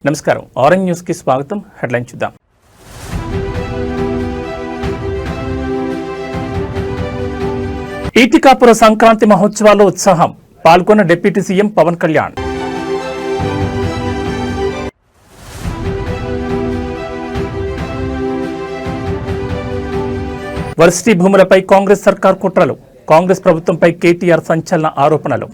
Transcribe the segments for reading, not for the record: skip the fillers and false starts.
నమస్కారం orange news కి స్వాగతం. హెడ్లైన్ చూద్దాం. ఈటికాపుర సంక్రాంతి మహోత్సవాల్లో ఉత్సాహం, పాల్గొన్న deputy CM Pawan Kalyan. Varsity భూములపై కాంగ్రెస్ సర్కార్ కుట్రలు, కాంగ్రెస్ ప్రభుత్వంపై కేటీఆర్ సంచలన ఆరోపణలు.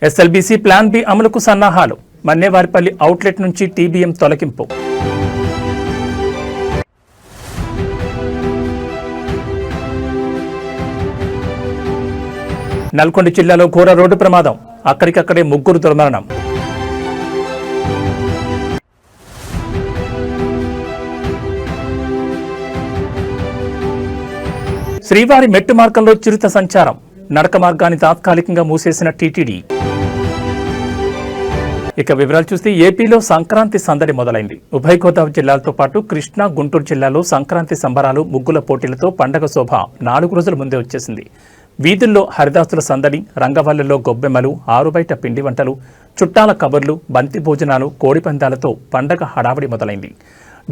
ఎస్ఎల్బీసీ ప్లాన్ బి అమలుకు సన్నాహాలు, మన్నేవారిపల్లి అవుట్లెట్ నుంచి టీబీఎం తొలగింపు. నల్గొండ జిల్లాలో ఘోర రోడ్డు ప్రమాదం, అక్కడికక్కడే ముగ్గురు దుర్మరణం. శ్రీవారి మెట్టు మార్గంలో చిరుత సంచారం, నడక మార్గాన్ని తాత్కాలికంగా మూసేసిన టీటీడీ. ఇక వివరాలు చూస్తే ఏపీలో సంక్రాంతి సందడి మొదలైంది. ఉభయ గోదావరి జిల్లాలతో పాటు కృష్ణా, గుంటూరు జిల్లాలో సంక్రాంతి సంబరాలు, ముగ్గుల పోటీలతో పండగ శోభ 4 రోజుల ముందే వచ్చేసింది. వీధుల్లో హరిదాసుల సందడి, రంగవల్లుల్లో గొబ్బెమ్మలు, ఆరుబయట పిండి వంటలు, చుట్టాల కబుర్లు, బంతి భోజనాలు, కోడిపందాలతో పండగ హడావిడి మొదలైంది.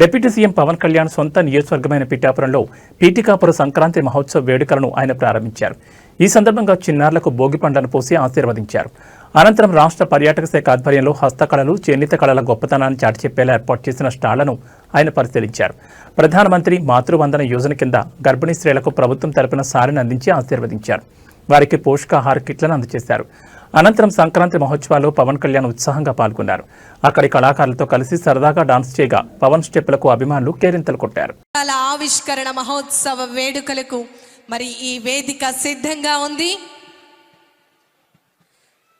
డిప్యూటీ సీఎం పవన్ కళ్యాణ్ సొంత నియోజకవర్గమైన పిఠాపురంలో పీఠికాపుర సంక్రాంతి మహోత్సవ వేడుకలను ఆయన ప్రారంభించారు. ఈ సందర్భంగా చిన్నారులకు భోగి పండ్లను పోసి ఆశీర్వదించారు. అనంతరం రాష్ట్ర పర్యాటక శాఖ ఆధ్వర్యంలో హస్తకళలు, చేనేత కళల గొప్పతనాన్ని చాటి చెప్పేలా ఏర్పాటు చేసిన స్టాళ్లను ఆయన పరిశీలించారు. ప్రధానమంత్రి మాతృవందన యోజన కింద గర్భిణీ స్త్రీలకు ప్రభుత్వం తరపున సారిని అందించి ఆశీర్వదించారు. వారికి పోషకాహార కిట్లను అందజేశారు. అనంతరం సంక్రాంతి మహోత్సవాల్లో పవన్ కళ్యాణ్ ఉత్సాహంగా పాల్గొన్నారు. అక్కడి కళాకారులతో కలిసి సరదాగా డాన్స్ చేయగా పవన్ స్టెప్పులకు అభిమానులు కేరింతలు కొట్టారు. ఆవిష్కరణ మహోత్సవ వేడుకలకు మరి ఈ వేదిక సిద్ధంగా ఉంది.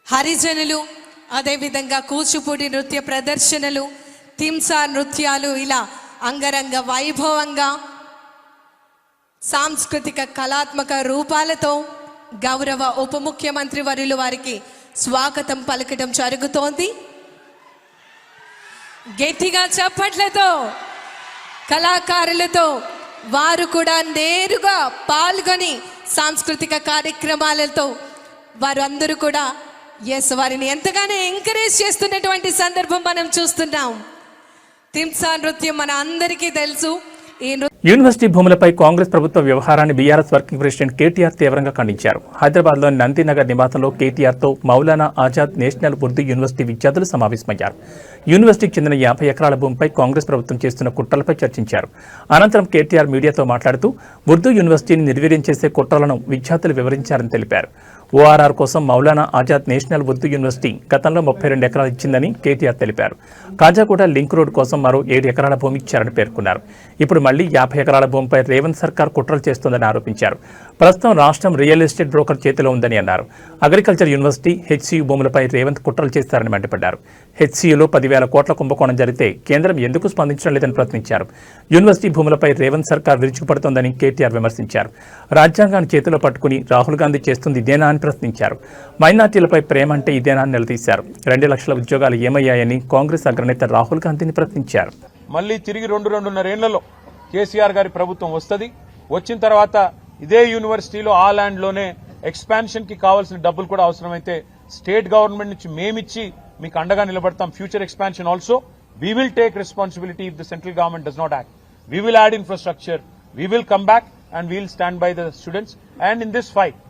హరిజనులు, అదేవిధంగా కూచిపూడి నృత్య ప్రదర్శనలు, తింసా నృత్యాలు, ఇలా అంగరంగ వైభవంగా సాంస్కృతిక కళాత్మక రూపాలతో గౌరవ ఉప ముఖ్యమంత్రి వర్యులు వారికి స్వాగతం పలకటం జరుగుతోంది. గట్టిగా చప్పట్లతో కళాకారులతో వారు కూడా నేరుగా పాల్గొని సాంస్కృతిక కార్యక్రమాలతో వారు అందరూ కూడా వారిని ఎంతగానో ఎంకరేజ్ చేస్తున్నటువంటి సందర్భం మనం చూస్తున్నాం. తింసా నృత్యం మన అందరికీ తెలుసు. యూనివర్సిటీ భూములపై కాంగ్రెస్ ప్రభుత్వ వ్యవహారాన్ని బీఆర్ఎస్ వర్కింగ్ ప్రెసిడెంట్ కేటీఆర్ తీవ్రంగా ఖండించారు. హైదరాబాద్లోని నందినగర్ నివాసంలో కేటీఆర్తో మౌలానా ఆజాద్ నేషనల్ ఉర్దూ యూనివర్సిటీ విద్యార్థులు సమావేశమయ్యారు. యూనివర్సిటీకి చెందిన 50 ఎకరాల భూమిపై కాంగ్రెస్ ప్రభుత్వం చేస్తున్న కుట్రలపై చర్చించారు. అనంతరం కేటీఆర్ మీడియాతో మాట్లాడుతూ ఉర్దూ యూనివర్సిటీని నిర్వీర్యం చేసే కుట్రలను విద్యార్థులు వివరించారని తెలిపారు. ఓఆర్ఆర్ కోసం మౌలానా ఆజాద్ నేషనల్ ఉర్దూ యూనివర్సిటీ గతంలో 32 ఎకరాలు ఇచ్చిందని కేటీఆర్ తెలిపారు. కాజాగూడ లింక్ రోడ్ కోసం మరో 7 ఎకరాల భూమి ఇచ్చారని పేర్కొన్నారు. ఇప్పుడు మళ్లీ 50 ఎకరాల భూమిపై రేవంత్ సర్కార్ కుట్రలు చేస్తోందని ఆరోపించారు. ప్రస్తుతం రాష్ట్రం రియల్ ఎస్టేట్ బ్రోకర్ చేతిలో ఉందని అన్నారు. అగ్రికల్చర్ యూనివర్సిటీ, హెచ్సియు భూములపై రేవంత్ కుట్రలు చేస్తారని మండిపడ్డారు. హెచ్సియులో 10,000 కోట్ల కుంభకోణం జరిగితే కేంద్రం ఎందుకు స్పందించడం లేదని ప్రశ్నించారు. యూనివర్సిటీ భూములపై రేవంత్ సర్కార్ విరుచుకుపడుతోందని కేటీఆర్ విమర్శించారు. రాజ్యాంగాన్ని చేతిలో పట్టుకుని రాహుల్ గాంధీ చేస్తుంది ఇదేనా అని ప్రశ్నించారు. మైనార్టీలపై ప్రేమ అంటే ఇదేనా అని నిలదీశారు. 2 లక్షల ఉద్యోగాలు ఏమయ్యాయని కాంగ్రెస్ అగ్రనేత రాహుల్ గాంధీని ప్రశ్నించారు. మళ్ళీ తిరిగి 2-2.5 ఏళ్లలో కేసీఆర్ గారి ప్రభుత్వం వస్తుంది. వచ్చిన తర్వాత ఇదే యూనివర్సిటీలో ఆ ల్యాండ్ లోనే ఎక్స్పాన్షన్ కి కావాల్సిన డబ్బులు కూడా అవసరమైతే స్టేట్ గవర్నమెంట్ నుంచి మేమిచ్చి మీకు అండగా నిలబడతాం. Future expansion also we will take responsibility if the central government does not act. We will add infrastructure, we will come back and we will stand by the students. And in this fight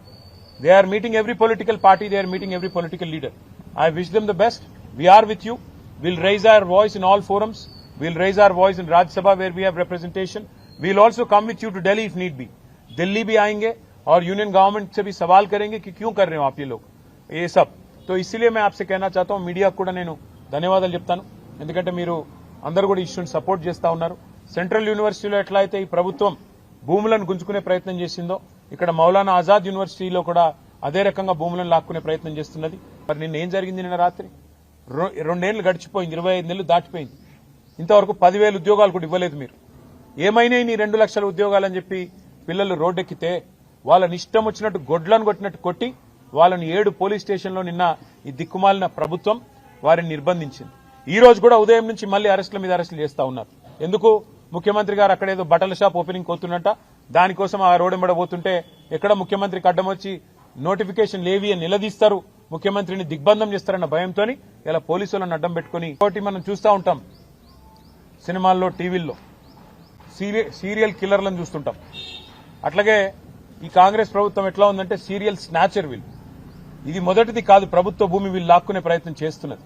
they are meeting every political party, they are meeting every political leader. I wish them the best. We are with you. We'll raise our voice in all forums. We'll raise our voice in Rajya Sabha where we have representation. We'll also come with you to Delhi if need be. Delhi bhi aayenge aur union government se bhi sawal karenge ki kyun kar rahe ho aap ye log ye sab. To isliye main aapse kehna chahta hu, media kuda nenu ధన్యవాదాలు చెప్తాను. ఎందుకంటే మీరు అందరూ కూడా ఇష్యూని support చేస్తా ఉన్నారు. Central యూనివర్సిటీలో ఎట్లా అయితే ఈ ప్రభుత్వం భూములను గుంజుకునే ప్రయత్నం చేసిందో ఇక్కడ మౌలానా ఆజాద్ యూనివర్సిటీలో కూడా అదే రకంగా భూములను లాక్కునే ప్రయత్నం చేస్తున్నది. మరి నిన్న ఏం జరిగింది? నిన్న రాత్రి 2 ఏళ్లు గడిచిపోయింది, 25 నెలలు దాటిపోయింది. ఇంతవరకు 10,000 ఉద్యోగాలు కూడా ఇవ్వలేదు. మీరు ఏమైనా నీ 2 లక్షల ఉద్యోగాలని చెప్పి పిల్లలు రోడ్డెక్కితే వాళ్ళని ఇష్టం వచ్చినట్టు గొడ్లను కొట్టినట్టు కొట్టి వాళ్ళని 7 పోలీస్ స్టేషన్లో నిన్న ఈ దిక్కుమాలిన ప్రభుత్వం వారిని నిర్బంధించింది. ఈ రోజు కూడా ఉదయం నుంచి మళ్లీ అరెస్టుల మీద అరెస్టులు చేస్తా ఉన్నారు. ఎందుకు? ముఖ్యమంత్రి గారు అక్కడేదో బట్టల షాప్ ఓపెనింగ్ కోతున్నట్ట దానికోసం ఆ రోడ్ పోతుంటే ఎక్కడ ముఖ్యమంత్రికి అడ్డం వచ్చి నోటిఫికేషన్ లేవి అని నిలదీస్తారు, ముఖ్యమంత్రిని దిగ్బంధం చేస్తారన్న భయంతో ఇలా పోలీసులను అడ్డం పెట్టుకుని ఒకటి మనం చూస్తూ ఉంటాం. సినిమాల్లో, టీవీల్లో సీరియల్ కిల్లర్లను చూస్తుంటాం. అట్లాగే ఈ కాంగ్రెస్ ప్రభుత్వం ఎట్లా ఉందంటే సీరియల్ స్నాచర్ వీళ్ళు. ఇది మొదటిది కాదు, ప్రభుత్వ భూమి వీళ్ళు లాక్కునే ప్రయత్నం చేస్తున్నది.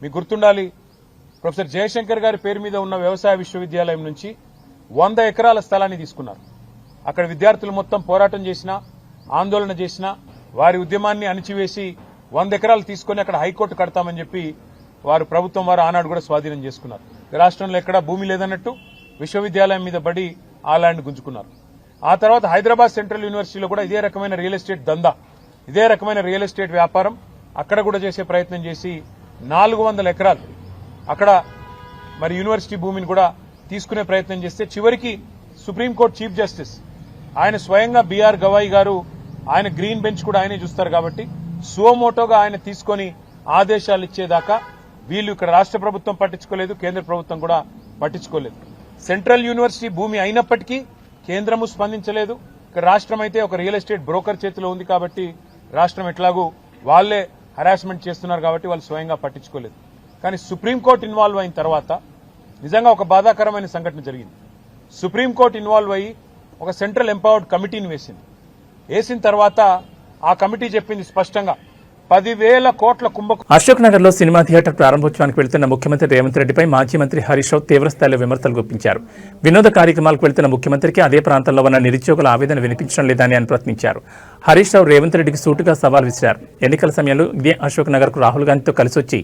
మీకు గుర్తుండాలి, ప్రొఫెసర్ జయశంకర్ గారి పేరు మీద ఉన్న వ్యవసాయ విశ్వవిద్యాలయం నుంచి 100 ఎకరాల స్థలాన్ని తీసుకున్నారు. అక్కడ విద్యార్థులు మొత్తం పోరాటం చేసినా, ఆందోళన చేసినా వారి ఉద్యమాన్ని అణిచివేసి 100 ఎకరాలు తీసుకుని అక్కడ హైకోర్టు కడతామని చెప్పి ప్రభుత్వం వారు ఆనాడు కూడా స్వాధీనం చేసుకున్నారు. రాష్ట్రంలో ఎక్కడా భూమి లేదన్నట్టు విశ్వవిద్యాలయం మీద పడి ఆ ల్యాండ్ గుంజుకున్నారు. ఆ తర్వాత హైదరాబాద్ సెంట్రల్ యూనివర్సిటీలో కూడా ఇదే రకమైన రియల్ ఎస్టేట్ దందా, ఇదే రకమైన రియల్ ఎస్టేట్ వ్యాపారం అక్కడ కూడా చేసే ప్రయత్నం చేసి 400 ఎకరాలు అక్కడ మరి యూనివర్సిటీ భూమిని కూడా తీసుకునే ప్రయత్నం చేస్తే చివరికి సుప్రీంకోర్టు చీఫ్ జస్టిస్ ఆయన స్వయంగా బీఆర్ గవాయి గారు, ఆయన గ్రీన్ బెంచ్ కూడా ఆయనే చూస్తారు కాబట్టి సువమోటోగా ఆయన తీసుకొని ఆదేశాలు ఇచ్చేదాకా వీళ్ళు ఇక్కడ రాష్ట్ర ప్రభుత్వం పట్టించుకోలేదు, కేంద్ర ప్రభుత్వం కూడా పట్టించుకోలేదు. సెంట్రల్ యూనివర్సిటీ భూమి అయినప్పటికీ కేంద్రము స్పందించలేదు. ఇక్కడ రాష్ట్రం అయితే ఒక రియల్ ఎస్టేట్ బ్రోకర్ చేతిలో ఉంది కాబట్టి రాష్ట్రం ఎట్లాగూ వాళ్లే హరాస్మెంట్ చేస్తున్నారు కాబట్టి వాళ్ళు స్వయంగా పట్టించుకోలేదు. కానీ సుప్రీంకోర్టు ఇన్వాల్వ్ అయిన తర్వాత నిజంగా ఒక బాధాకరమైన సంఘటన జరిగింది. సుప్రీంకోర్టు ఇన్వాల్వ్ అయ్యి ఒక సెంట్రల్ ఎంపవర్డ్ కమిటీని వేసిన తర్వాత ఆ కమిటీ చెప్పింది స్పష్టంగా 10,000 కోట్ల కుంభకోణం. అశోక్ నగర్ లో సినిమా థియేటర్ ప్రారంభోత్సవానికి వెళ్తున్న ముఖ్యమంత్రి రేవంత్ రెడ్డిపై మాజీ మంత్రి హరీష్ రావు తీవ్రస్థాయిలో విమర్శలు గుప్పించారు. వినోద కార్యక్రమాలకు వెళ్తున్న ముఖ్యమంత్రికి అదే ప్రాంతంలో ఉన్న నిరుద్యోగుల ఆవేదన వినిపించడం లేదని ఆయన ప్రశ్నించారు. హరీష్ రావు రేవంత్ రెడ్డికి సూటుగా సవాల్ విసిరారు. ఎన్నికల సమయంలో ఇదే అశోక్ నగర్ కు రాహుల్ గాంధీతో కలిసి వచ్చి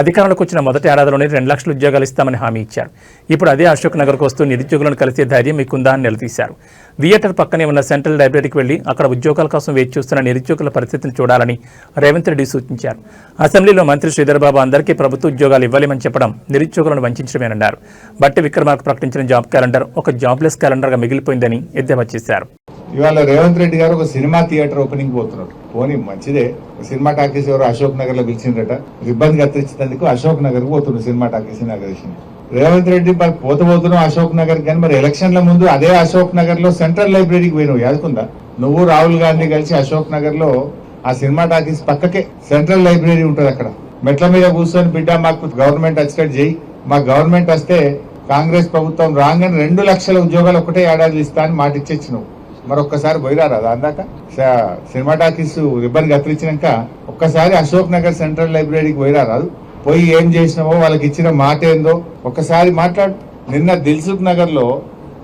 అధికారంలోకి వచ్చిన మొదటి ఏడాదిలోనే 2 లక్షల ఉద్యోగాలు ఇస్తామని హామీ ఇచ్చారు. ఇప్పుడు అదే అశోక్ నగర్ కు వస్తూ నిరుద్యోగులను కలిసే ధైర్యం మీకుందా అని నిలదీశారు. థియేటర్ పక్కనే ఉన్న సెంట్రల్ లైబ్రరీకి వెళ్లి అక్కడ ఉద్యోగాల కోసం వేచి చూస్తున్న నిరుద్యోగుల పరిస్థితిని చూడాలని రేవంత్ రెడ్డి సూచించారు. అసెంబ్లీలో మంత్రి శ్రీధర్ బాబు అందరికీ ప్రభుత్వ ఉద్యోగాలు ఇవ్వలేమని చెప్పడం నిరుద్యోగులను వంచడమేనన్నారు. బట్టి విక్రమార్క ప్రకటించిన జాబ్ క్యాలెండర్ ఒక జాబ్లెస్ క్యాలెండర్ గా మిగిలిపోయిందని ఎద్దేవా చేశారు. ఇవాళ రేవంత్ రెడ్డి గారు ఒక సినిమా థియేటర్ ఓపెనింగ్ పోతున్నారు. పోనీ మంచిదే, సినిమా టాకీస్ ఎవరు అశోక్ నగర్ లో పిలిచిందట, ఇబ్బంది కత్తిరించినందుకు అశోక్ నగర్ పోతున్నారు cinema talkies inauguration. Revanth Reddy మరి పోతున్నాం అశోక్ నగర్ కానీ మరి ఎలక్షన్ల ముందు అదే అశోక్ నగర్ లో సెంట్రల్ లైబ్రరీకి పోయినావు, యాదుకుందా? నువ్వు రాహుల్ గాంధీ కలిసి అశోక్ నగర్ లో ఆ సినిమా టాకీస్ పక్కకే సెంట్రల్ లైబ్రరీ ఉంటుంది. అక్కడ మెట్ల మీద కూర్చొని బిడ్డ మాకు గవర్నమెంట్ వచ్చేటట్టు చేయి, మా గవర్నమెంట్ వస్తే కాంగ్రెస్ ప్రభుత్వం రాగానే 2 లక్షల ఉద్యోగాలు ఒకటే ఏడాది ఇస్తా అని మాట ఇచ్చేచ్చినావు. మరొక్కసారి పోయిరారా దాందాక సినిమా టాకీస్ రిబ్బన్ కత్తిరించినాక ఒక్కసారి అశోక్ నగర్ సెంట్రల్ లైబ్రరీకి పోయిరారాదు, పోయి ఏం చేసినావో వాళ్ళకి ఇచ్చిన మాట ఏందో ఒక్కసారి మాట్లాడు. నిన్న దిల్సుఖ్ నగర్ లో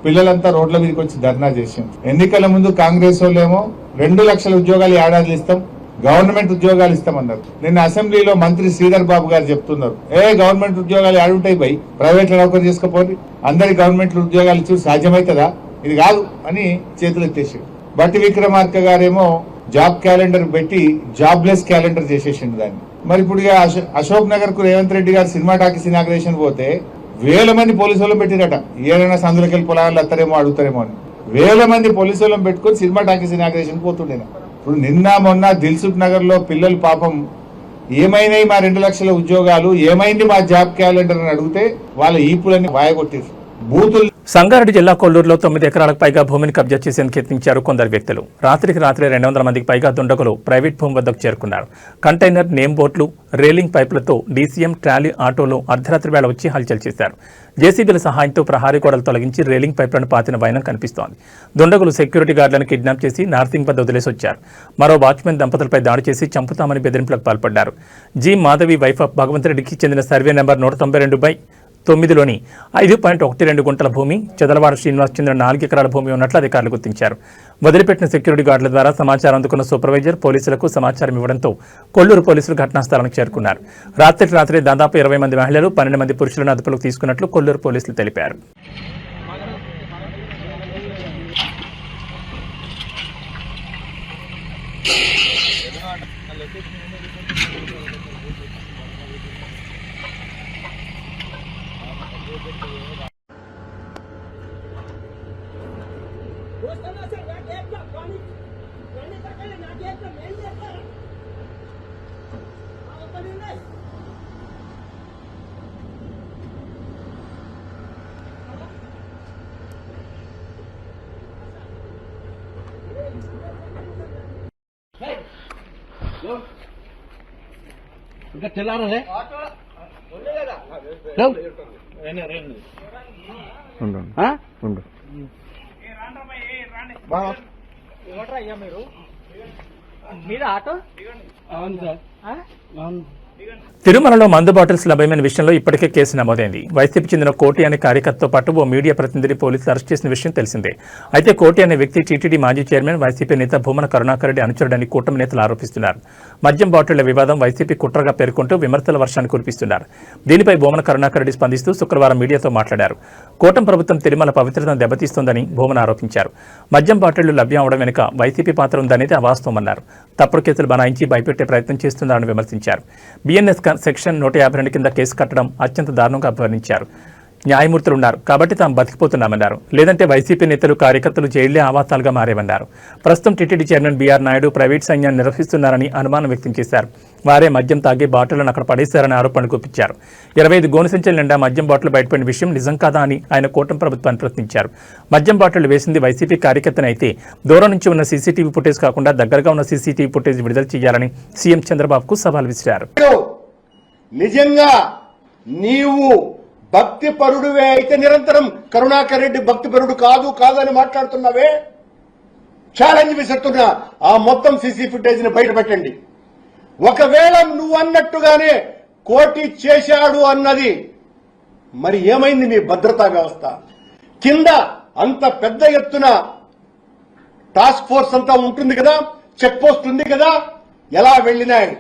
పిల్లలంతా రోడ్ల మీదకి వచ్చి ధర్నా చేసాం. ఎన్నికల ముందు కాంగ్రెస్ వాళ్ళేమో 2 లక్షల ఉద్యోగాలు ఏడాది ఇస్తాం, గవర్నమెంట్ ఉద్యోగాలు ఇస్తామన్నారు. నిన్న అసెంబ్లీలో మంత్రి శ్రీధర్ బాబు గారు చెప్తున్నారు, గవర్నమెంట్ ఉద్యోగాలు ఆడుంటాయి బై, ప్రైవేట్ లో నౌకరు చేసుకోపోయి అందరి గవర్నమెంట్ ఉద్యోగాలు ఇచ్చి సాధ్యమవుతుందా, ఇది కాదు అని చేతులు ఎత్తేసాడు. బట్టి విక్రమార్క గారేమో జాబ్ క్యాలెండర్ పెట్టి జాబ్లెస్ క్యాలెండర్ చేసేసిండు దాన్ని. మరి ఇప్పుడు అశోక్ నగర్ కు రేవంత్ రెడ్డి గారు సినిమా టాకీస్ ఇనాగ్రేషన్ పోతే 1000 మంది పోలీసు వాళ్ళని పెట్టిరట. ఏదైనా సందులకి వెళ్ళి పొలాలు అత్తారేమో అడుగుతారేమో అని 1000 మంది పోలీసు వాళ్ళని పెట్టుకుని సినిమా టాకీస్ ఇనాగ్రేషన్ పోతుండే. ఇప్పుడు నిన్న మొన్న దిల్సుఖ్ నగర్ లో పిల్లలు పాపం ఏమైనాయి మా 2 లక్షల ఉద్యోగాలు, ఏమైంది మా జాబ్ క్యాలెండర్ అని అడిగితే వాళ్ళ ఈపులన్నీ వాయగొట్టేసి బూతులు. సంగారెడ్డి జిల్లా కొల్లూరులో 9 ఎకరాలకు పైగా భూమిని కబ్జా చేసేందుకు యత్నించారు కొందరు వ్యక్తులు. రాత్రికి రాత్రి 200 మందికి పైగా దుండగులు ప్రైవేట్ భూమి వద్దకు చేరుకున్నారు. కంటైనర్, నేమ్ బోట్లు, రేలింగ్ పైపులతో డీసీఎం ట్రాలీ ఆటోలో అర్ధరాత్రి వేళ వచ్చి హల్చల్ చేశారు. జేసీబీల సహాయంతో ప్రహారీ గోడలు తొలగించి రేలింగ్ పైపులను పాతిన వైనం కనిపిస్తోంది. దుండగులు సెక్యూరిటీ గార్డులను కిడ్నాప్ చేసి నార్సింగ్ వద్ద వదిలేసి వచ్చారు. మరో వాచ్మెన్ దంపతులపై దాడి చేసి చంపుతామని బెదిరింపులకు పాల్పడ్డారు. G Madhavi wife of Bhagwant రెడ్డికి చెందిన సర్వే నెంబర్ 192/9లోని 5.12 గుంటల భూమి, చెదలవాడ శ్రీనివాస్ చెందిన 4 ఎకరాల భూమి ఉన్నట్లు అధికారులు గుర్తించారు. వదిలిపెట్టిన సెక్యూరిటీ గార్డుల ద్వారా సమాచారం అందుకున్న సూపర్వైజర్ పోలీసులకు సమాచారం ఇవ్వడంతో కొల్లూరు పోలీసులు ఘటనాస్థలానికి చేరుకున్నారు. రాత్రి దాదాపు 20 మంది మహిళలు, 12 మంది పురుషులను అదుపులోకి తీసుకున్నట్లు కొల్లూరు పోలీసులు తెలిపారు. ఇంకా తెల్లారలే ఉండు మీద ఆటో అవును సార్ అవును. తిరుమలలో మందు బాటిల్స్ లభ్యమైన విషయంలో ఇప్పటికే కేసు నమోదైంది. వైసీపీ చెందిన కోటి అనే కార్యకర్తతో పాటు ఓ మీడియా ప్రతినిధిని పోలీసులు అరెస్ట్ చేసిన విషయం తెలిసిందే. అయితే కోటి అనే వ్యక్తి టీటీడీ మాజీ చైర్మన్ వైసీపీ నేత భూమన కరుణాకర్ రెడ్డి అనుచరుడని కూటమి నేతలు ఆరోపిస్తున్నారు. మద్యం బాటిళ్ల వివాదం వైసీపీ కుట్రగా పేర్కొంటూ విమర్శల వర్షాన్ని కురిపిస్తున్నారు. దీనిపై భూమన కరుణాకర్ రెడ్డి స్పందిస్తూ శుక్రవారం మీడియాతో మాట్లాడారు. కూటమి ప్రభుత్వం తిరుమల పవిత్రతను దెబ్బతీస్తోందని భూమన ఆరోపించారు. మద్యం బాటిళ్లు లభ్యం అవడం వెనుక వైసీపీ పాత్ర ఉందనేది అవాస్తవమన్నారు. తప్పుడు కేసులు బనాయించి భయపెట్టే ప్రయత్నం చేస్తున్నారని విమర్శించారు. బిఎన్ఎస్ సెక్షన్ 152 కింద కేసు కట్టడం అత్యంత దారుణంగా అభివర్ణించారు. న్యాయమూర్తులున్నారు కాబట్టి తాము బతికిపోతున్నామన్నారు. లేదంటే వైసీపీ నేతలు కార్యకర్తలు జైళ్లే ఆవాసాలుగా మారేవన్నారు. ప్రస్తుతం TTD chairman BR Naidu private సైన్యాన్ని నిర్వహిస్తున్నారని అనుమానం వ్యక్తం చేశారు. వారే మద్యం తాగి బాటిళ్లను అక్కడ పడేశారని ఆరోపణలు గుప్పించారు. 25 గోను సంచుల నిండా మద్యం బాటిల్ బయటపడిన విషయం నిజం కాదా అని ఆయన కూటమి ప్రభుత్వాన్ని ప్రశ్నించారు. మద్యం బాటిళ్లు వేసింది వైసీపీ కార్యకర్తనైతే దూరం నుంచి ఉన్న సీసీటీవీ ఫుటేజ్ కాకుండా దగ్గరగా ఉన్న సీసీటీవీ ఫుటేజ్ విడుదల చేయాలని సీఎం చంద్రబాబుకు సవాల్ విసిరారు. నిజంగా నీవు భక్తిపరుడువే అయితే నిరంతరం కరుణాకర్ రెడ్డి భక్తిపరుడు కాదని మాట్లాడుతున్నావే, ఛాలెంజ్ విసురుతున్నా. ఆ మొత్తం సీసీ ఫుటేజ్ ని బయట పెట్టండి. ఒకవేళ నువ్వు అన్నట్టుగానే కోటి చేశాడు అన్నది మరి ఏమైంది మీ భద్రతా వ్యవస్థ? కింద అంత పెద్ద ఎత్తున టాస్క్ ఫోర్స్ అంతా ఉంటుంది కదా, చెక్ పోస్ట్ ఉంది కదా, ఎలా వెళ్ళినాయి?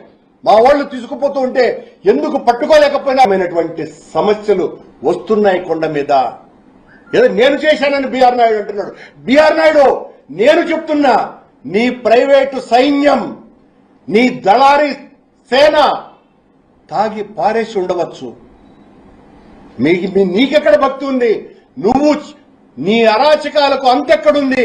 మా వాళ్ళు తీసుకుపోతూ ఉంటే ఎందుకు పట్టుకోలేకపోయినామైనటువంటి సమస్యలు వస్తున్నాయి కొండ మీద. ఏదో నేను చేశానని బీఆర్ నాయుడు అంటున్నాడు. బీఆర్ నాయుడు, నేను చెప్తున్నా, నీ ప్రైవేటు సైన్యం, నీ దళారీ సేన తాగి పారేసి ఉండవచ్చు. నీకెక్కడ భక్తి ఉంది? నువ్వు నీ అరాచకాలకు అంతెక్కడుంది?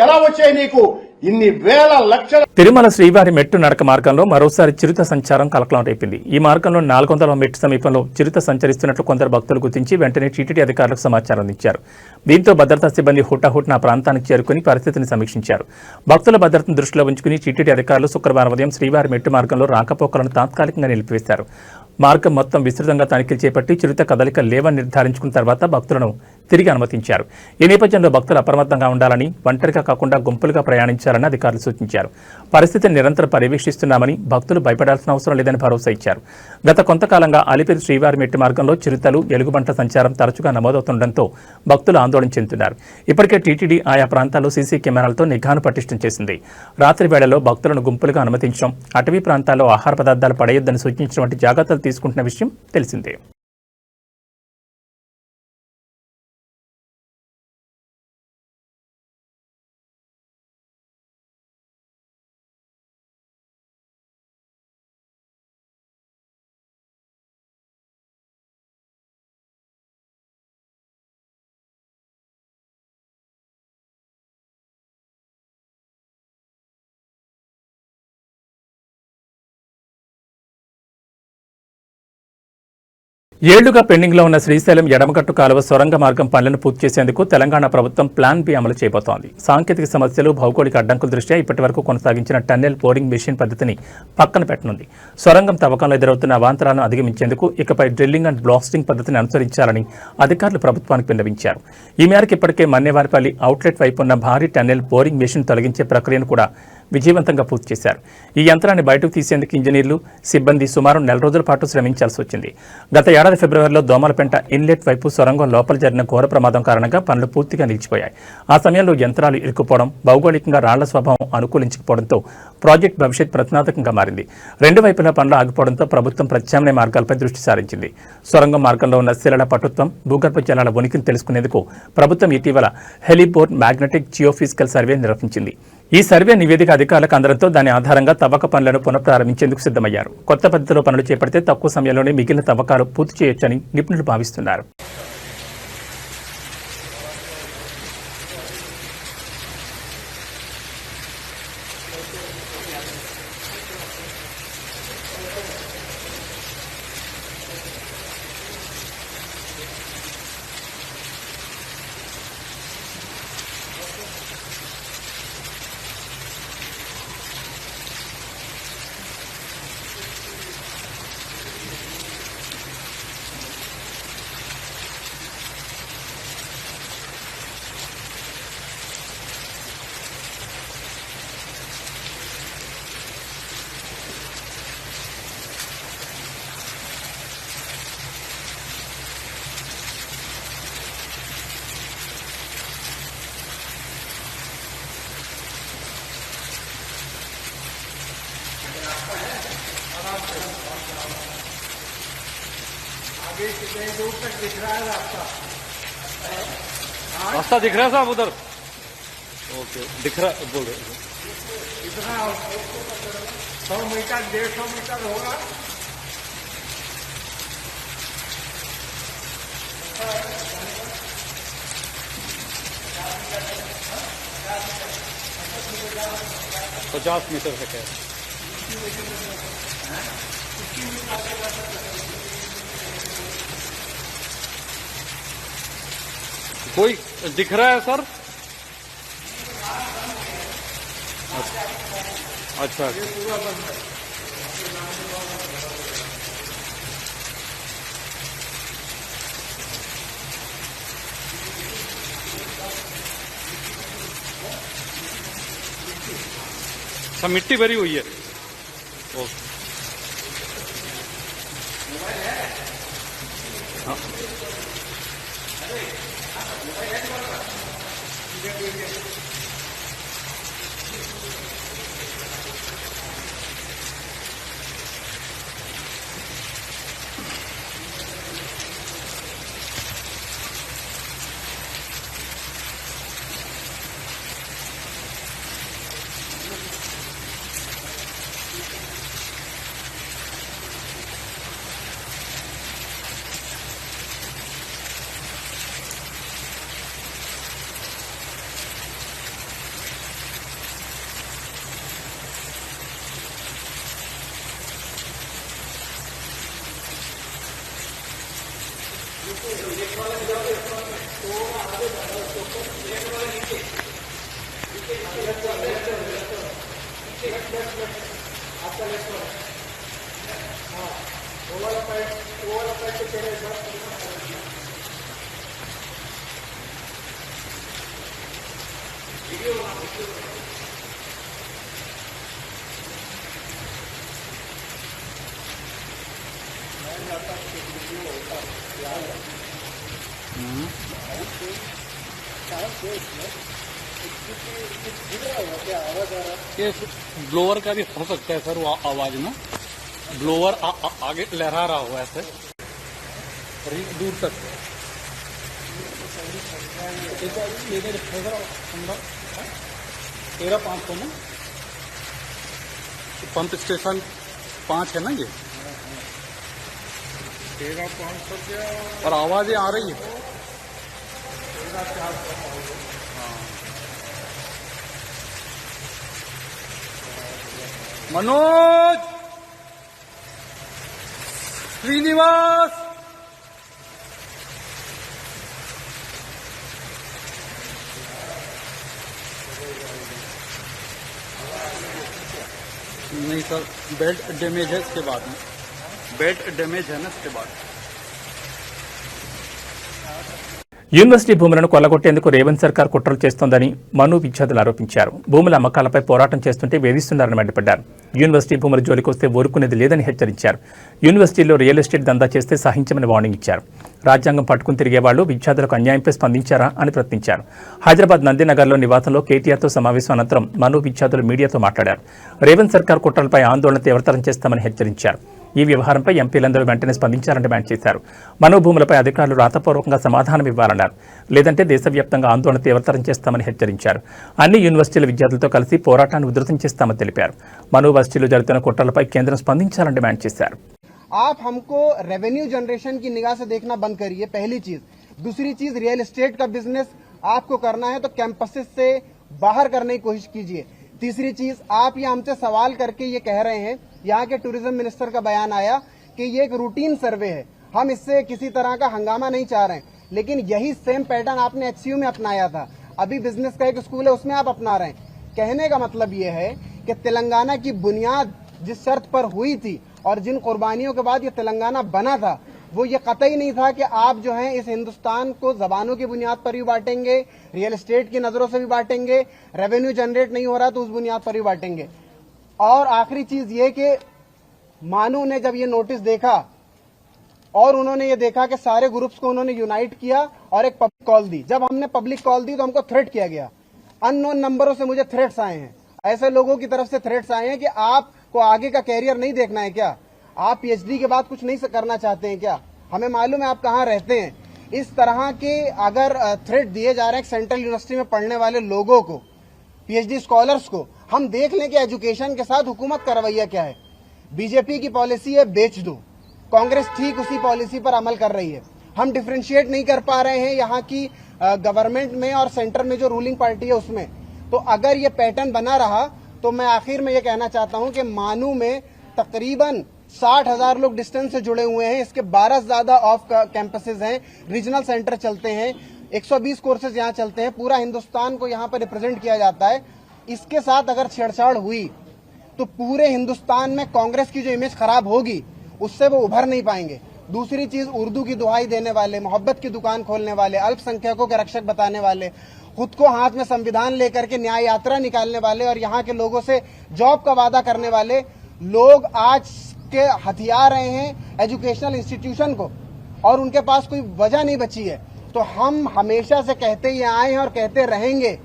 ఎలా వచ్చాయి నీకు ఇన్ని వేల లక్షల? తిరుమల శ్రీవారి మెట్టు నడక మార్గంలో మరోసారి చిరుత సంచారం కలకలం రేపింది. ఈ మార్గంలో 400 మెట్టు సమీపంలో చిరుత సంచరిస్తున్నట్లు కొందరు భక్తులు గుర్తించి వెంటనే టీటీడీ అధికారులకు సమాచారం అందించారు. దీంతో భద్రతా సిబ్బంది హుటాహుటిన ఆ ప్రాంతానికి చేరుకుని పరిస్థితిని సమీక్షించారు. భక్తుల భద్రతను దృష్టిలో ఉంచుకుని టీటీడీ అధికారులు శుక్రవారం ఉదయం శ్రీవారి మెట్టు మార్గంలో రాకపోకలను తాత్కాలికంగా నిలిపివేశారు. మార్గం మొత్తం విస్తృతంగా తనిఖీలు చేపట్టి చిరుత కదలిక లేవని నిర్ధారించుకున్న తర్వాత భక్తులను తిరిగి అనుమతించారు. ఈ నేపథ్యంలో భక్తులు అప్రమత్తంగా ఉండాలని, ఒంటరిగా కాకుండా గుంపులుగా ప్రయాణించాలని అధికారులు సూచించారు. పరిస్థితిని నిరంతరం పర్యవేక్షిస్తున్నామని, భక్తులు భయపడాల్సిన అవసరం లేదని భరోసా ఇచ్చారు. గత కొంతకాలంగా అలిపిరి శ్రీవారి మెట్టు మార్గంలో చిరుతలు, ఎలుగుబంట్ల సంచారం తరచుగా నమోదవుతుండటంతో భక్తులు ఆందోళన చెందుతున్నారు. ఇప్పటికే టీటీడీ ఆయా ప్రాంతాల్లో సీసీ కెమెరాలతో నిఘాను పటిష్టం చేసింది. రాత్రి వేళల్లో భక్తులను గుంపులుగా అనుమతించడం, అటవీ ప్రాంతాల్లో ఆహార పదార్థాలు పడేయొద్దని సూచించడం వంటి జాగ్రత్తలు తీసుకుంటున్న విషయం తెలిసిందే. ఏళ్లుగా పెండింగ్లో ఉన్న శ్రీశైలం ఎడమగట్టు కాలువ సొరంగ మార్గం పనులను పూర్తి చేసేందుకు తెలంగాణ ప్రభుత్వం ప్లాన్ బి అమలు చేయబోతోంది. సాంకేతిక సమస్యలు, భౌగోళిక అడ్డంకుల దృష్ట్యా ఇప్పటి వరకు కొనసాగించిన టన్నెల్ బోరింగ్ మెషిన్ పద్ధతిని పక్కన పెట్టనుంది. సొరంగం తవ్వకంలో ఎదురవుతున్న అవాంతరాలను అధిగమించేందుకు ఇకపై డ్రిల్లింగ్ అండ్ బ్లాస్టింగ్ పద్ధతిని అనుసరించాలని అధికారులు ప్రభుత్వానికి విన్నవించారు. ఈ మేరకు ఇప్పటికే మన్నేవారిపల్లి అవుట్లెట్ వైపు ఉన్న భారీ టన్నెల్ బోరింగ్ మెషిన్ తొలగించే ప్రక్రియను కూడా విజయవంతంగా పూర్తి చేశారు. ఈ యంత్రాన్ని బయటకు తీసేందుకు ఇంజనీర్లు, సిబ్బంది సుమారు 4 రోజుల పాటు శ్రమించాల్సి వచ్చింది. గత ఏడాది ఫిబ్రవరిలో దోమలపెంట ఇన్లెట్ వైపు సొరంగం లోపల జరిగిన ఘోర ప్రమాదం కారణంగా పనులు పూర్తిగా నిలిచిపోయాయి. ఆ సమయంలో యంత్రాలు ఇరుక్కుపోవడం, భౌగోళికంగా రాళ్ల స్వభావం అనుకూలించకపోవడంతో ప్రాజెక్టు భవిష్యత్ ప్రశ్నార్థకంగా మారింది. 2 వైపులా పనులు ఆగిపోవడంతో ప్రభుత్వం ప్రత్యామ్నాయ మార్గాలపై దృష్టి సారించింది. సొరంగం మార్గంలో ఉన్న శిలల పటుత్వం, భూగర్భ జలాల ఉనికిని తెలుసుకునేందుకు ప్రభుత్వం ఇటీవల హెలిబోర్న్ మ్యాగ్నెటిక్ జియోఫిజికల్ సర్వే నిర్వహించింది. ఈ సర్వే నివేదిక అధికారులకు అందడంతో దాని ఆధారంగా తవ్వక పనులను పునఃప్రారంభించేందుకు సిద్ధమయ్యారు. కొత్త పద్ధతిలో పనులు చేపడితే తక్కువ సమయంలోనే మిగిలిన తవ్వకాలు పూర్తి చేయొచ్చని నిపుణులు భావిస్తున్నారు. रास्ता दिख रहा है साहब उधर? ओके, दिख रहा, बोल रहे। 100 मीटर 150 मीटर होगा। पचास मीटर है क्या? कोई दिख रहा है सर? अच्छा, सब मिट्टी भरी हुई है। ओके, हाँ। ये ब्लोअर का भी हो सकता है सर, वो आवाज ना ब्लोअर आगे लहरा रहा हो ऐसे दूर तक। 13,500 में पंप स्टेशन 5 है ना ये। 13,500 और आवाजें आ रही है। मनोज, श्रीनिवास, नहीं सर, बेल्ट डैमेज है इसके बाद में, बेल्ट डैमेज है ना इसके बाद। యూనివర్సిటీ భూములను కొల్లగొట్టేందుకు రేవంత్ సర్కార్ కుట్రలు చేస్తోందని మను విద్యార్థులు ఆరోపించారు. భూముల అమ్మకాలపై పోరాటం చేస్తుంటే వేధిస్తున్నారని మండిపడ్డారు. యూనివర్సిటీ భూముల జోలికొస్తే ఊరుకునేది లేదని హెచ్చరించారు. యూనివర్సిటీలో రియల్ ఎస్టేట్ దందా చేస్తే సహించమని వార్నింగ్ ఇచ్చారు. రాజ్యాంగం పట్టుకుని తిరిగే వాళ్లు విద్యార్థులకు అన్యాయంపై స్పందించారా అని ప్రశ్నించారు. హైదరాబాద్ నందినగర్లో నివాసంలో కేటీఆర్తో సమావేశం అనంతరం మను విద్యార్థులు మీడియాతో మాట్లాడారు. రేవంత్ సర్కార్ కుట్రలపై ఆందోళన తీవ్రతరం చేస్తామని హెచ్చరించారు. ఈ వ్యవహారంపై ఎంపీలందరూ వెంటనే స్పందించాలని డిమాండ్ చేశారు. మనోభూములపై అధికారులు రాతపూర్వకంగా సమాధానం ఇవ్వాలన్నారు. లేదంటే దేశవ్యాప్తంగా ఆందోళన తీవ్రతరం చేస్తామని హెచ్చరించారు. అన్ని యూనివర్సిటీల విద్యార్థులతో కలిసి పోరాటాన్ని ఉధృతం చేస్తామని తెలిపారు. యూనివర్సిటీలో జరుగుతున్న కుట్రలపై కేంద్రం స్పందించాలని డిమాండ్ చేశారు. आप हमको रेवेन्यू जनरेशन की निगाह से देखना बंद करिए, पहली चीज। दूसरी चीज, रियल एस्टेट का बिजनेस आपको करना है तो कैंपसेस से बाहर करने की कोशिश कीजिए। तीसरी चीज, आप ये हमसे सवाल करके ये कह रहे हैं, यहाँ के टूरिज्म मिनिस्टर का बयान आया कि ये एक रूटीन सर्वे है, हम इससे किसी तरह का हंगामा नहीं चाह रहे हैं, लेकिन यही सेम पैटर्न आपने एचसीयू में अपनाया था। अभी बिजनेस का एक स्कूल है, उसमें आप अपना रहे हैं। कहने का मतलब ये है कि तेलंगाना की बुनियाद जिस शर्त पर हुई थी और जिन कुर्बानियों के बाद ये तेलंगाना बना था, वो ये कतई नहीं था कि आप जो है इस हिंदुस्तान को जबानों की बुनियाद पर भी बांटेंगे, रियल एस्टेट की नजरों से भी बांटेंगे, रेवेन्यू जनरेट नहीं हो रहा तो उस बुनियाद पर भी बांटेंगे। और आखिरी चीज ये कि मानू ने जब ये नोटिस देखा और उन्होंने ये देखा कि सारे ग्रुप्स को उन्होंने यूनाइट किया और एक पब्लिक कॉल दी। जब हमने पब्लिक कॉल दी तो हमको थ्रेट किया गया, अननोन नंबरों से मुझे थ्रेट्स आए हैं। ऐसे लोगों की तरफ से थ्रेट्स आए हैं कि आपको आगे का कैरियर नहीं देखना है क्या? आप पीएचडी के बाद कुछ नहीं करना चाहते हैं क्या? हमें मालूम है आप कहाँ रहते हैं। इस तरह के अगर थ्रेट दिए जा रहे हैं सेंट्रल यूनिवर्सिटी में पढ़ने वाले लोगों को, पीएचडी स्कॉलर्स को, हम देख लें कि एजुकेशन के साथ हुकूमत का रवैया क्या है। बीजेपी की पॉलिसी है बेच दो, कांग्रेस ठीक उसी पॉलिसी पर अमल कर रही है। हम डिफरेंशिएट नहीं कर पा रहे हैं यहाँ की गवर्नमेंट में और सेंटर में जो रूलिंग पार्टी है उसमें। तो अगर ये पैटर्न बना रहा तो मैं आखिर में ये कहना चाहता हूं कि मानू में तकरीबन 60,000 लोग डिस्टेंस से जुड़े हुए हैं। इसके 12 से ज्यादा ऑफ कैंपसेस हैं, रीजनल सेंटर चलते हैं, 120 कोर्सेज यहाँ चलते हैं, पूरा हिंदुस्तान को यहाँ पर रिप्रेजेंट किया जाता है। इसके साथ अगर छेड़छाड़ हुई तो पूरे हिंदुस्तान में कांग्रेस की जो इमेज खराब होगी उससे वो उभर नहीं पाएंगे। दूसरी चीज, उर्दू की दुहाई देने वाले, मोहब्बत की दुकान खोलने वाले, अल्पसंख्यकों के रक्षक बताने वाले, खुद को हाथ में संविधान लेकर के न्याय यात्रा निकालने वाले और यहाँ के लोगों से जॉब का वादा करने वाले लोग आज के हथिया रहे हैं एजुकेशनल इंस्टीट्यूशन को, और उनके पास कोई वजह नहीं बची है। तो हम हमेशा से कहते ही आए हैं और कहते रहेंगे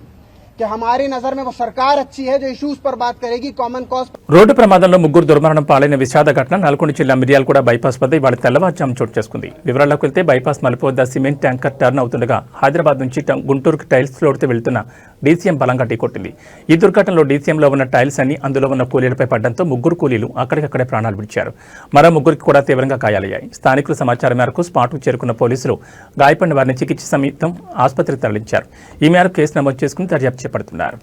कि हमारी नजर में वो सरकार अच्छी है जो इश्यूज पर बात करेगी, కామన్ కాజ్। రోడ్డు ప్రమాదంలో ముగ్గురు దుర్మరణం పాలైన విషాద ఘటన నల్గొండ జిల్లా మిర్యాలగూడ బైపాస్ వద్ద ఇవాళ తెల్లవారుజాము చోటు చేసుకుంది. వివరాల్లోకి వెళ్తే బైపాస్ మలుపు వద్ద సిమెంట్ ట్యాంకర్ టర్న్ అవుతుండగా హైదరాబాద్ నుంచి గుంటూరుకు టైల్స్ లోడ్తో వెళ్తున్న డీసీఎం బలంగా ఢీకొట్టింది. ఈ దుర్ఘటనలో డీసీఎంలో ఉన్న టైల్స్ అన్ని అందులో ఉన్న కూలీలపై పడడంతో ముగ్గురు కూలీలు అక్కడికక్కడే ప్రాణాలు విడిచారు. మరో ముగ్గురికి కూడా తీవ్రంగా గాయాలయ్యాయి. స్థానికుల సమాచారం మేరకు స్పాట్కు చేరుకున్న పోలీసులు గాయపడిన వారిని చికిత్స నిమిత్తం ఆసుపత్రికి తరలించారు. ఈ మేరకు కేసు నమోదు చేసుకుని దర్యాప్తు చేపడుతున్నారు.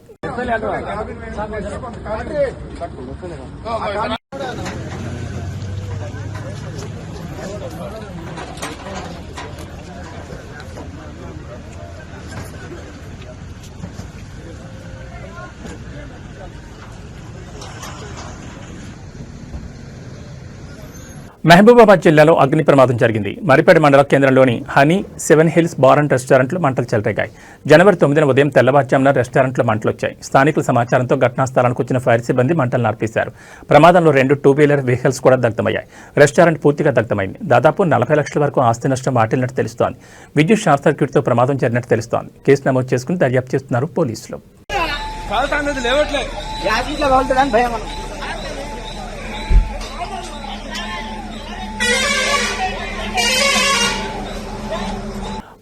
మహబూబాబాద్ జిల్లాలో అగ్ని ప్రమాదం జరిగింది. మరిపేట మండల కేంద్రంలోని హనీ 7 హిల్స్ బార్ అండ్ రెస్టారెంట్లో మంటలు చెలరేగాయి. జనవరి 9న ఉదయం తెల్లవారుజామున రెస్టారెంట్లో మంటలొచ్చాయి. స్థానికుల సమాచారంతో ఘటనా స్థలానికి వచ్చిన ఫైర్ సిబ్బంది మంటలు నార్పేశారు. ప్రమాదంలో 2 2-వీలర్ వెహికల్స్ కూడా దగ్ధమయ్యాయి. రెస్టారెంట్ పూర్తిగా దగ్ధమైంది. దాదాపు 40 లక్షల వరకు ఆస్తి నష్టం వాటిల్లినట్టు తెలుస్తోంది. విద్యుత్ షార్ట్ సర్క్యూట్తో ప్రమాదం జరిగినట్టు తెలుస్తోంది. కేసు నమోదు చేసుకుని దర్యాప్తు చేస్తున్నారు పోలీసులు.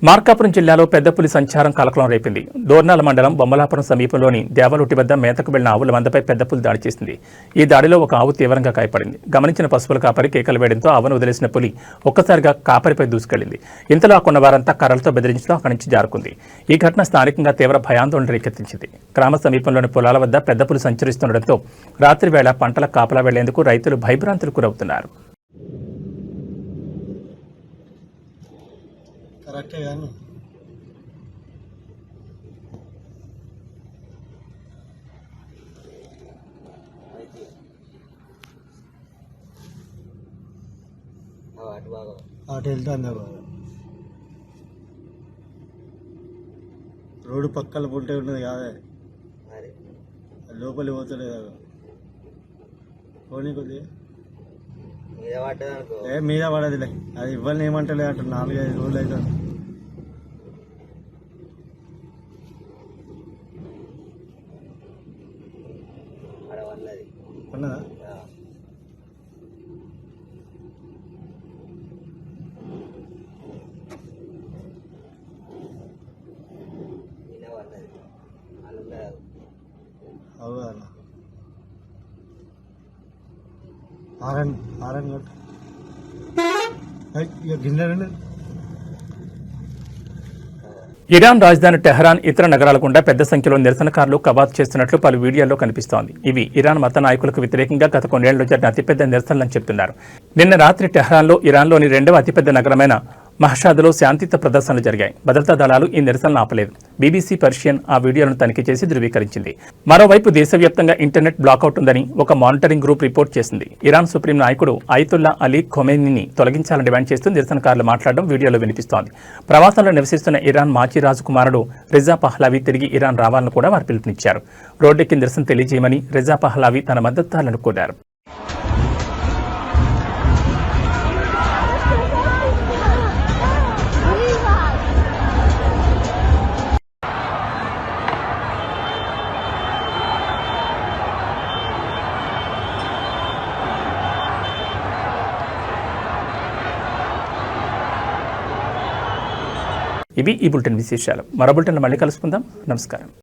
మార్కాపురం జిల్లాలో పెద్దపులి సంచారం కలకలం రేపింది. దోర్నాల మండలం బొమ్మలాపురం సమీపంలోని దేవలొట్టి వద్ద మేతకు వెళ్లిన ఆవుల మందపై పెద్దపులి దాడి చేసింది. ఈ దాడిలో ఒక ఆవు తీవ్రంగా గాయపడింది. గమనించిన పశువుల కాపరి కేకలు వేయడంతో ఆవును వదిలేసిన పులి ఒక్కసారిగా కాపరిపై దూసుకెళ్లింది. ఇంతలో కొన్న వారంతా కర్రలతో బెదిరించడం అక్కడి నుంచి జారుకుంది. ఈ ఘటన స్థానికంగా తీవ్ర భయాందోళన రేకెత్తించింది. గ్రామ సమీపంలోని పొలాల వద్ద పెద్దపులి సంచరిస్తుండటంతో రాత్రి వేళ పంటల కాపలా వెళ్లేందుకు రైతులు భయభ్రాంతులకు గురవుతున్నారు. కరెక్టే కానీ అటు వెళ్తాను బాబా. రోడ్డు పక్కల పుంటే ఉన్నది కాదే, లోపలి పోతలేదు. పోనీ కొద్దిగా మీద పడదులే, అది ఇవ్వాలని ఏమంటలే అంట. 4-5 రోజులు అవుతుంది. ఉన్నదా? అవునా ఆరన్ కొట్టు గిన్నె. ఇరాన్ రాజధాని టెహరాన్ ఇతర నగరాల గుండా పెద్ద సంఖ్యలో నిరసనకారులు కవాతు చేస్తున్నట్లు పలు వీడియోల్లో కనిపిస్తోంది. ఇవి ఇరాన్ మత నాయకులకు వ్యతిరేకంగా గత కొన్నేళ్లలో జరిగిన అతిపెద్ద నిరసనలని చెబుతున్నారు. నిన్న రాత్రి టెహరాన్లో ఇరాన్లోని 2వ అతిపెద్ద నగరమైన మహషాద్లో శాంతియుత ప్రదర్శనలు జరిగాయి. భద్రతా దళాలు ఈ నిరసనలు ఆపలేదు. బీబీసీ పర్షియన్ ఆ వీడియోలను తనిఖీ చేసి ధృవీకరించింది. మరోవైపు దేశవ్యాప్తంగా ఇంటర్నెట్ బ్లాకౌట్ ఉందని ఒక మానిటరింగ్ గ్రూప్ రిపోర్ట్ చేసింది. ఇరాన్ సుప్రీం నాయకుడు అయతుల్లా అలీ ఖొమైనీని తొలగించాలని డిమాండ్ చేస్తూ నిరసనకారులు మాట్లాడడం వీడియోలో వినిపిస్తోంది. ప్రవాసంలో నివసిస్తున్న ఇరాన్ మాజీ రాజకుమారుడు రిజా పహ్లావి తిరిగి ఇరాన్ రావాలని కూడా వారు పిలుపునిచ్చారు. రోడ్డెక్కి నిరసన తెలియజేయమని రిజా పహ్లావి తన మద్దతుదారులను కోరారు. ఇవి ఈ బులెటిన్ విశేషాలు. మరో బులెటిన్లో మళ్ళీ కలుసుకుందాం. నమస్కారం.